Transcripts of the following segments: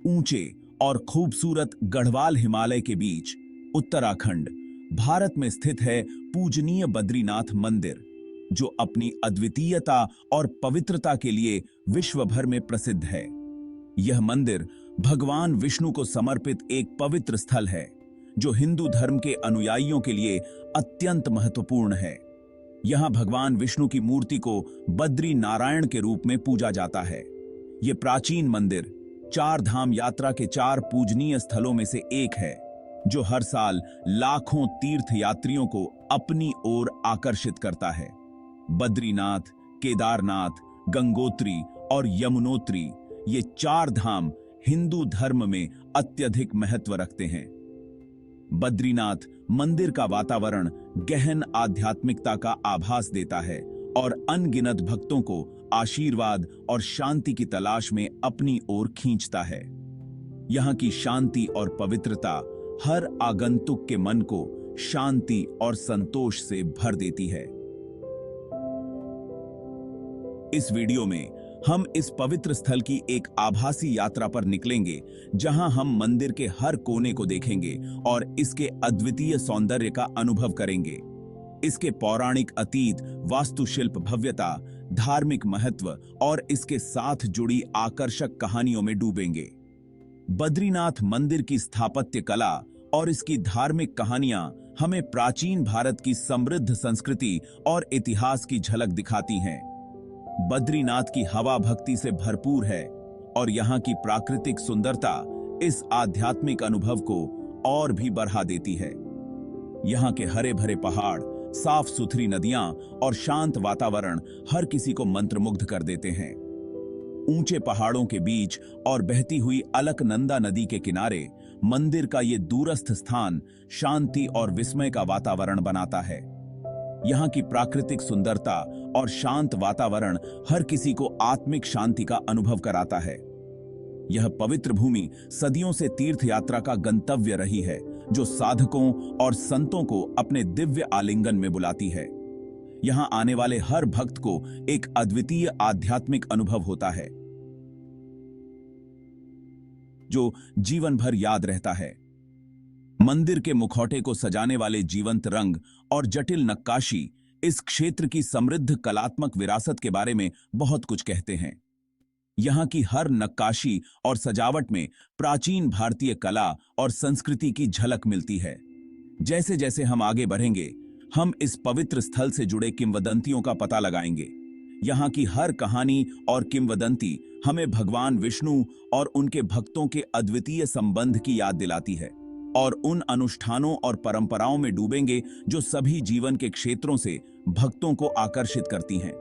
ऊंचे और खूबसूरत गढ़वाल हिमालय के बीच उत्तराखंड भारत में स्थित है पूजनीय बद्रीनाथ मंदिर, जो अपनी अद्वितीयता और पवित्रता के लिए विश्व भर में प्रसिद्ध है। यह मंदिर भगवान विष्णु को समर्पित एक पवित्र स्थल है, जो हिंदू धर्म के अनुयायियों के लिए अत्यंत महत्वपूर्ण है। यहां भगवान विष्णु की मूर्ति को बद्री नारायण के रूप में पूजा जाता है। यह प्राचीन मंदिर चार धाम यात्रा के चार पूजनीय स्थलों में से एक है, जो हर साल लाखों तीर्थ यात्रियों को अपनी ओर आकर्षित करता है। बद्रीनाथ, केदारनाथ, गंगोत्री और यमुनोत्री ये चार धाम हिंदू धर्म में अत्यधिक महत्व रखते हैं। बद्रीनाथ मंदिर का वातावरण गहन आध्यात्मिकता का आभास देता है और अनगिनत भक्तों को आशीर्वाद और शांति की तलाश में अपनी ओर खींचता है। यहां की शांति और पवित्रता हर आगंतुक के मन को शांति और संतोष से भर देती है। इस वीडियो में हम इस पवित्र स्थल की एक आभासी यात्रा पर निकलेंगे, जहां हम मंदिर के हर कोने को देखेंगे और इसके अद्वितीय सौंदर्य का अनुभव करेंगे। इसके पौराणिक अतीत, वास्तुशिल्प भव्यता, धार्मिक महत्व और इसके साथ जुड़ी आकर्षक कहानियों में डूबेंगे। बद्रीनाथ मंदिर की स्थापत्य कला और इसकी धार्मिक कहानियां हमें प्राचीन भारत की समृद्ध संस्कृति और इतिहास की झलक दिखाती हैं। बद्रीनाथ की हवा भक्ति से भरपूर है और यहाँ की प्राकृतिक सुंदरता इस आध्यात्मिक अनुभव को और भी बढ़ा देती है। यहाँ के हरे भरे पहाड़, साफ सुथरी नदियां और शांत वातावरण हर किसी को मंत्रमुग्ध कर देते हैं। ऊंचे पहाड़ों के बीच और बहती हुई अलकनंदा नदी के किनारे मंदिर का ये दूरस्थ स्थान शांति और विस्मय का वातावरण बनाता है। यहाँ की प्राकृतिक सुंदरता और शांत वातावरण हर किसी को आत्मिक शांति का अनुभव कराता है। यह पवित्र भूमि सदियों से तीर्थ यात्रा का गंतव्य रही है, जो साधकों और संतों को अपने दिव्य आलिंगन में बुलाती है। यहां आने वाले हर भक्त को एक अद्वितीय आध्यात्मिक अनुभव होता है, जो जीवन भर याद रहता है। मंदिर के मुखौटे को सजाने वाले जीवंत रंग और जटिल नक्काशी इस क्षेत्र की समृद्ध कलात्मक विरासत के बारे में बहुत कुछ कहते हैं। यहाँ की हर नक्काशी और सजावट में प्राचीन भारतीय कला और संस्कृति की झलक मिलती है। जैसे जैसे हम आगे बढ़ेंगे, हम इस पवित्र स्थल से जुड़े किंवदंतियों का पता लगाएंगे। यहाँ की हर कहानी और किंवदंती हमें भगवान विष्णु और उनके भक्तों के अद्वितीय संबंध की याद दिलाती है और उन अनुष्ठानों और परंपराओं में डूबेंगे जो सभी जीवन के क्षेत्रों से भक्तों को आकर्षित करती हैं।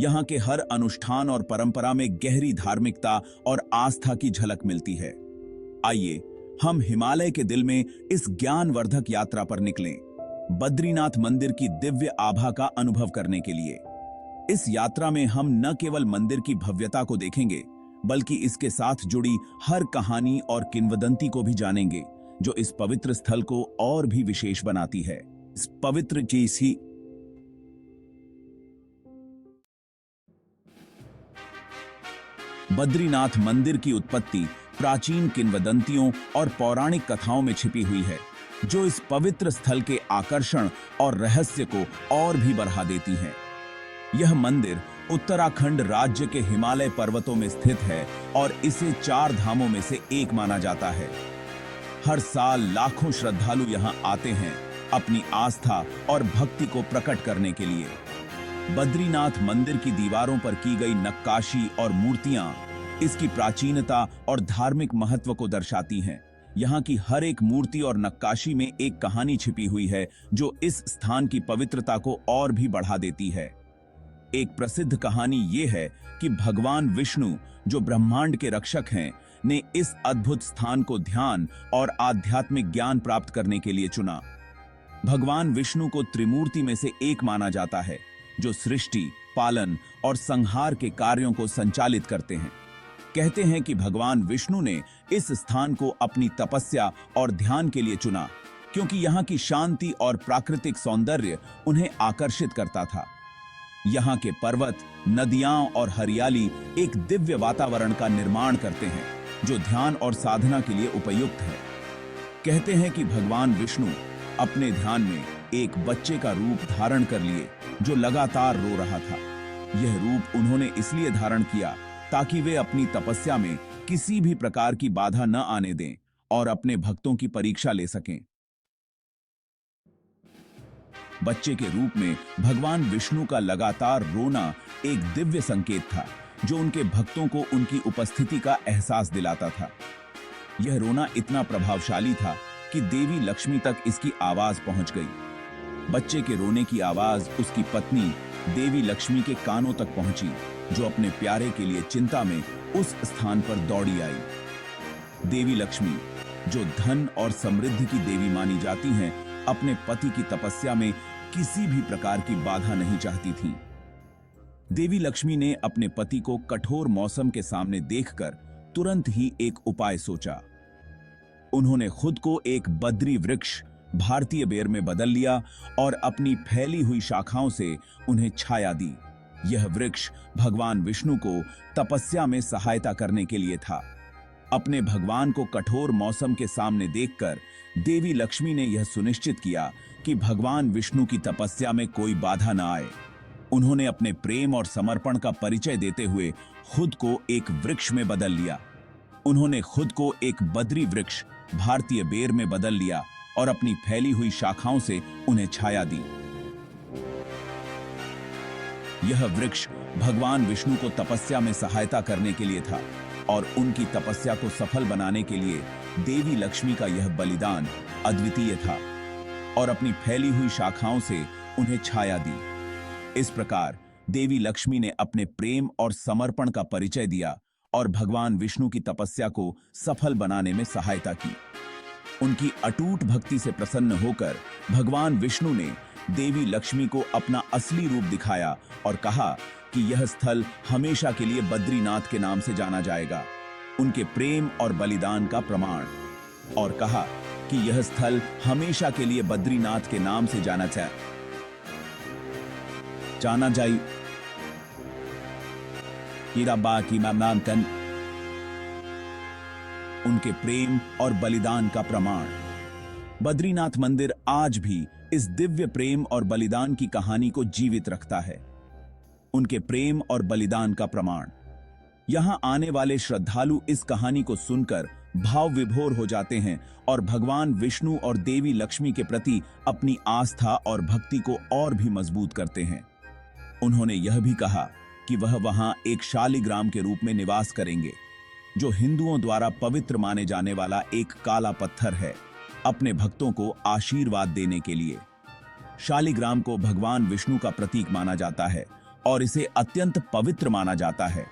यहाँ के हर अनुष्ठान और परंपरा में गहरी धार्मिकता और आस्था की झलक मिलती है। आइए हम हिमालय के दिल में इस ज्ञानवर्धक यात्रा पर निकलें, बद्रीनाथ मंदिर की दिव्य आभा का अनुभव करने के लिए। इस यात्रा में हम न केवल मंदिर की भव्यता को देखेंगे, बल्कि इसके साथ जुड़ी हर कहानी और किंवदंती को भी जानेंगे, जो इस पवित्र स्थल को और भी विशेष बनाती है। इस पवित्र जैसी बद्रीनाथ मंदिर की उत्पत्ति प्राचीन किंवदंतियों और पौराणिक कथाओं में छिपी हुई है, जो इस पवित्र स्थल के आकर्षण और रहस्य को और भी बढ़ा देती हैं। यह मंदिर उत्तराखंड राज्य के हिमालय पर्वतों में स्थित है और इसे चार धामों में से एक माना जाता है। हर साल लाखों श्रद्धालु यहां आते हैं अपनी आस्था और भक्ति को प्रकट करने के लिए। बद्रीनाथ मंदिर की दीवारों पर की गई नक्काशी और मूर्तियां इसकी प्राचीनता और धार्मिक महत्व को दर्शाती हैं। यहाँ की हर एक मूर्ति और नक्काशी में एक कहानी छिपी हुई है, जो इस स्थान की पवित्रता को और भी बढ़ा देती है। एक प्रसिद्ध कहानी ये है कि भगवान विष्णु, जो ब्रह्मांड के रक्षक हैं, ने इस अद्भुत स्थान को ध्यान और आध्यात्मिक ज्ञान प्राप्त करने के लिए चुना। भगवान विष्णु को त्रिमूर्ति में से एक माना जाता है, जो सृष्टि, पालन और संहार के कार्यों को संचालित करते हैं। कहते हैं कि भगवान विष्णु ने इस स्थान को अपनी तपस्या और ध्यान के लिए चुना, क्योंकि यहाँ की शांति और प्राकृतिक सौंदर्य उन्हें आकर्षित करता था। यहाँ के पर्वत, नदियां और हरियाली एक दिव्य वातावरण का निर्माण करते हैं, जो ध्यान और साधना के लिए उपयुक्त है। कहते हैं कि भगवान विष्णु अपने ध्यान में एक बच्चे का रूप धारण कर लिए जो लगातार रो रहा था। यह रूप उन्होंने इसलिए धारण किया ताकि वे अपनी तपस्या में किसी भी प्रकार की बाधा न आने दें और अपने भक्तों की परीक्षा ले सकें। बच्चे के रूप में भगवान विष्णु का लगातार रोना एक दिव्य संकेत था जो उनके भक्तों को उनकी उपस्थिति का एहसास दिलाता था। यह रोना इतना प्रभावशाली था कि देवी लक्ष्मी तक इसकी आवाज पहुंच गई। बच्चे के रोने की आवाज उसकी पत्नी देवी लक्ष्मी के कानों तक पहुंची, जो अपने प्यारे के लिए चिंता में उस स्थान पर दौड़ी आई। देवी लक्ष्मी, जो धन और समृद्धि की देवी मानी जाती हैं, अपने पति की तपस्या में किसी भी प्रकार की बाधा नहीं चाहती थीं। देवी लक्ष्मी ने अपने पति को कठोर मौसम के सामने देखकर तुरंत ही एक उपाय सोचा। उन्होंने खुद को एक बद्री वृक्ष भारतीय बेर में बदल लिया और अपनी फैली हुई शाखाओं से उन्हें छाया दी। यह वृक्ष भगवान विष्णु को तपस्या में सहायता करने के लिए था। अपने भगवान को कठोर मौसम के सामने देखकर देवी लक्ष्मी ने यह सुनिश्चित किया कि भगवान विष्णु की तपस्या में कोई बाधा न आए। उन्होंने अपने प्रेम और समर्पण का परिचय देते हुए खुद को एक वृक्ष में बदल लिया। उन्होंने खुद को एक बद्री वृक्ष भारतीय बेर में बदल लिया और अपनी फैली हुई शाखाओं से उन्हें छाया दी। यह वृक्ष भगवान विष्णु को तपस्या में सहायता करने के लिए था और उनकी तपस्या को सफल बनाने के लिए देवी लक्ष्मी का यह बलिदान अद्वितीय था और अपनी फैली हुई शाखाओं से उन्हें छाया दी। इस प्रकार देवी लक्ष्मी ने अपने प्रेम और समर्पण का परिचय दिया और भगवान विष्णु की तपस्या को सफल बनाने में सहायता की। उनकी अटूट भक्ति से प्रसन्न होकर भगवान विष्णु ने देवी लक्ष्मी को अपना असली रूप दिखाया और कहा कि यह स्थल हमेशा के लिए बद्रीनाथ के नाम से जाना जाएगा, उनके प्रेम और बलिदान का प्रमाण, और कहा कि यह स्थल हमेशा के लिए बद्रीनाथ के नाम से जाना जाए उनके प्रेम और बलिदान का प्रमाण। बद्रीनाथ मंदिर आज भी इस दिव्य प्रेम और बलिदान की कहानी को जीवित रखता है। उनके प्रेम और बलिदान का प्रमाण। यहां आने वाले श्रद्धालु इस कहानी को सुनकर भाव विभोर हो जाते हैं और भगवान विष्णु और देवी लक्ष्मी के प्रति अपनी आस्था और भक्ति को और भी मजबूत करते हैं। उन्होंने यह भी कहा कि वह वहां एक शालिग्राम के रूप में निवास करेंगे, जो हिंदुओं द्वारा पवित्र माने जाने वाला एक काला पत्थर है, अपने भक्तों को आशीर्वाद देने के लिए। शालिग्राम को भगवान विष्णु का प्रतीक माना जाता है और इसे अत्यंत पवित्र माना जाता है।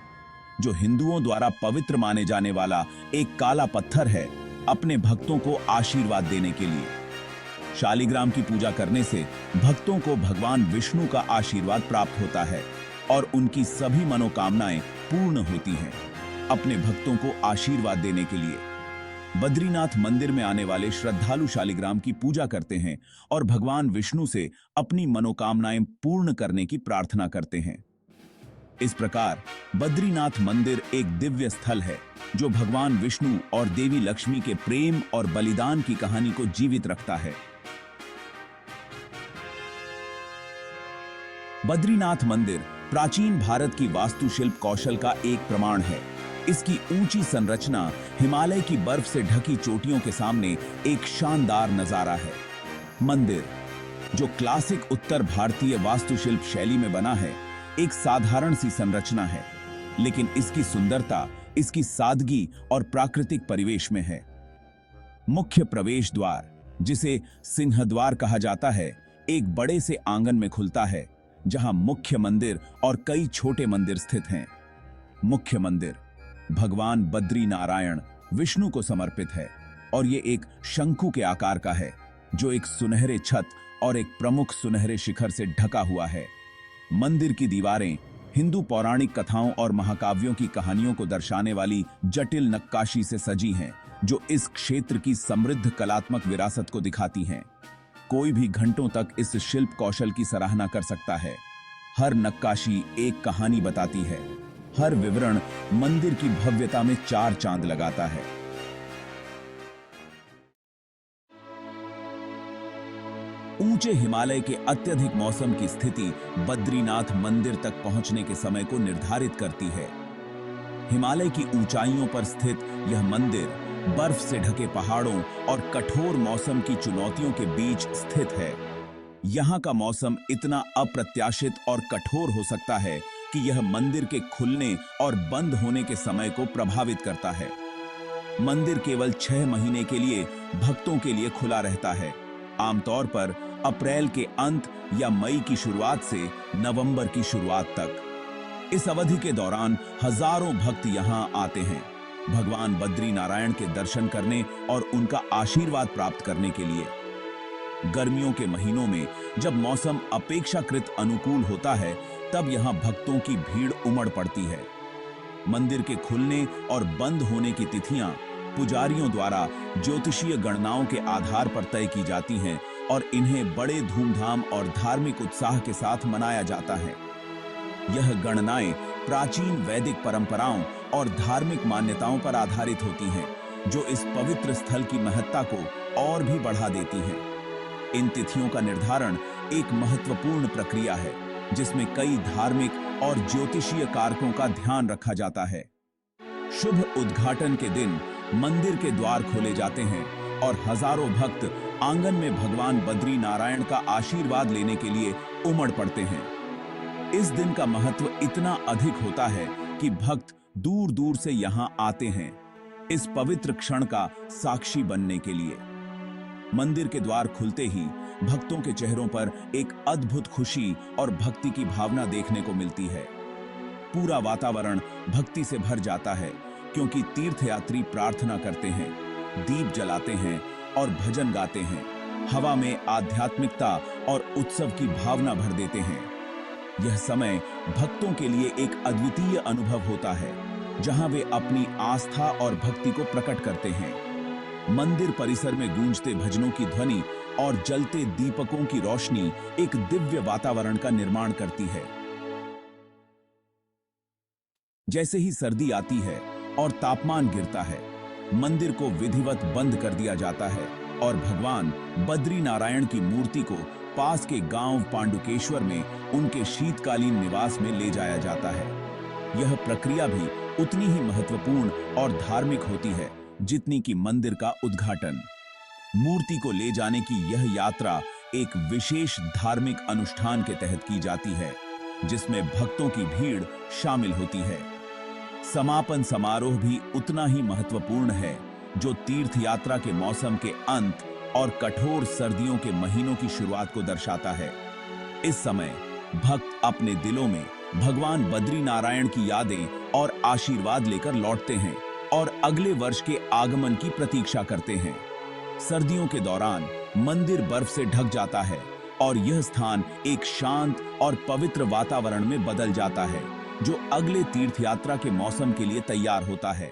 जो हिंदुओं द्वारा पवित्र माने जाने वाला एक काला पत्थर है, अपने भक्तों को आशीर्वाद देने के लिए। शालिग्राम की पूजा करने से भक्तों को भगवान विष्णु का आशीर्वाद प्राप्त होता है और उनकी सभी मनोकामनाएं पूर्ण होती हैं। अपने भक्तों को आशीर्वाद देने के लिए बद्रीनाथ मंदिर में आने वाले श्रद्धालु शालिग्राम की पूजा करते हैं और भगवान विष्णु से अपनी मनोकामनाएं पूर्ण करने की प्रार्थना करते हैं। इस प्रकार बद्रीनाथ मंदिर एक दिव्य स्थल है जो भगवान विष्णु और देवी लक्ष्मी के प्रेम और बलिदान की कहानी को जीवित रखता है। बद्रीनाथ मंदिर प्राचीन भारत की वास्तुशिल्प कौशल का एक प्रमाण है। इसकी ऊंची संरचना हिमालय की बर्फ से ढकी चोटियों के सामने एक शानदार नजारा है। मंदिर, जो क्लासिक उत्तर भारतीय वास्तुशिल्प शैली में बना है, एक साधारण सी संरचना है, लेकिन इसकी सुंदरता इसकी सादगी और प्राकृतिक परिवेश में है। मुख्य प्रवेश द्वार, जिसे सिंहद्वार कहा जाता है, एक बड़े से आंगन में खुलता है जहां मुख्य मंदिर और कई छोटे मंदिर स्थित हैं। मुख्य मंदिर भगवान बद्री नारायण विष्णु को समर्पित है और ये एक शंकु के आकार का है जो एक सुनहरे छत और एक प्रमुख सुनहरे शिखर से ढका हुआ है। मंदिर की दीवारें हिंदू पौराणिक कथाओं और महाकाव्यों की कहानियों को दर्शाने वाली जटिल नक्काशी से सजी हैं, जो इस क्षेत्र की समृद्ध कलात्मक विरासत को दिखाती हैं। कोई भी घंटों तक इस शिल्प कौशल की सराहना कर सकता है। हर नक्काशी एक कहानी बताती है, हर विवरण मंदिर की भव्यता में चार चांद लगाता है। ऊंचे हिमालय के अत्यधिक मौसम की स्थिति बद्रीनाथ मंदिर तक पहुंचने के समय को निर्धारित करती है। हिमालय की ऊंचाइयों पर स्थित यह मंदिर बर्फ से ढके पहाड़ों और कठोर मौसम की चुनौतियों के बीच स्थित है। यहाँ का मौसम इतना अप्रत्याशित और कठोर हो सकता है कि यह मंदिर के खुलने और बंद होने के समय को प्रभावित करता है। मंदिर केवल 6 महीने के लिए भक्तों के लिए खुला रहता है, आमतौर पर अप्रैल के अंत या मई की शुरुआत से नवंबर की शुरुआत तक। इस अवधि के दौरान हजारों भक्त यहाँ आते हैं, भगवान बद्री नारायण के दर्शन करने और उनका आशीर्वाद प्राप्त करने के लिए। गर्मियों के महीनों में जब मौसम अपेक्षाकृत अनुकूल होता है, तब यहाँ भक्तों की भीड़ उमड़ पड़ती है। मंदिर के खुलने और बंद होने की तिथियां पुजारियों द्वारा ज्योतिषीय गणनाओं के आधार पर तय की जाती हैं और इन्हें बड़े धूमधाम और धार्मिक उत्साह के साथ मनाया जाता है। यह गणनाएं प्राचीन वैदिक परंपराओं और धार्मिक मान्यताओं पर आधारित होती हैं, जो इस पवित्र स्थल की महत्ता को और भी बढ़ा देती हैं। इन तिथियों का निर्धारण एक महत्वपूर्ण प्रक्रिया है, जिसमें कई धार्मिक और ज्योतिषीय कारकों का ध्यान रखा जाता है। शुभ उद्घाटन के दिन मंदिर के द्वार खोले जाते हैं और हजारों भक्त आंगन में भगवान बद्री नारायण का आशीर्वाद लेने के लिए उमड़ पड़ते हैं। इस दिन का महत्व इतना अधिक होता है कि भक्त दूर दूर से यहाँ आते हैं, इस पवित्र क्षण का साक्षी बनने के लिए। मंदिर के द्वार खुलते ही भक्तों के चेहरों पर एक अद्भुत खुशी और भक्ति की भावना देखने को मिलती है। पूरा वातावरण भक्ति से भर जाता है, क्योंकि तीर्थयात्री प्रार्थना करते हैं, दीप जलाते हैं और भजन गाते हैं, हवा में आध्यात्मिकता और उत्सव की भावना भर देते हैं। यह समय भक्तों के लिए एक अद्वितीय अनुभव होता है, जहां वे अपनी आस्था और भक्ति को प्रकट करते हैं। मंदिर परिसर में गूंजते भजनों की ध्वनि और जलते दीपकों की रोशनी एक दिव्य वातावरण का निर्माण करती है। जैसे ही सर्दी आती है और तापमान गिरता है, मंदिर को विधिवत बंद कर दिया जाता है और भगवान बद्री नारायण की मूर्ति को पास के गांव पांडुकेश्वर में उनके शीतकालीन निवास में ले जाया जाता है। यह प्रक्रिया भी उतनी ही महत्वपूर्ण और धार्मिक होती है जितनी कि मंदिर का उद्घाटन। मूर्ति को ले जाने की यह यात्रा एक विशेष धार्मिक अनुष्ठान के तहत की जाती है, जिसमें भक्तों की भीड़ शामिल होती है। समापन समारोह भी उतना ही महत्वपूर्ण है, जो तीर्थ यात्रा के मौसम के अंत और कठोर सर्दियों के महीनों की शुरुआत को दर्शाता है। इस समय भक्त अपने दिलों में भगवान बद्री नारायण की यादें और आशीर्वाद लेकर लौटते हैं और अगले वर्ष के आगमन की प्रतीक्षा करते हैं। सर्दियों के दौरान मंदिर बर्फ से ढक जाता है और यह स्थान एक शांत और पवित्र वातावरण में बदल जाता है, जो अगले तीर्थयात्रा के मौसम के लिए तैयार होता है।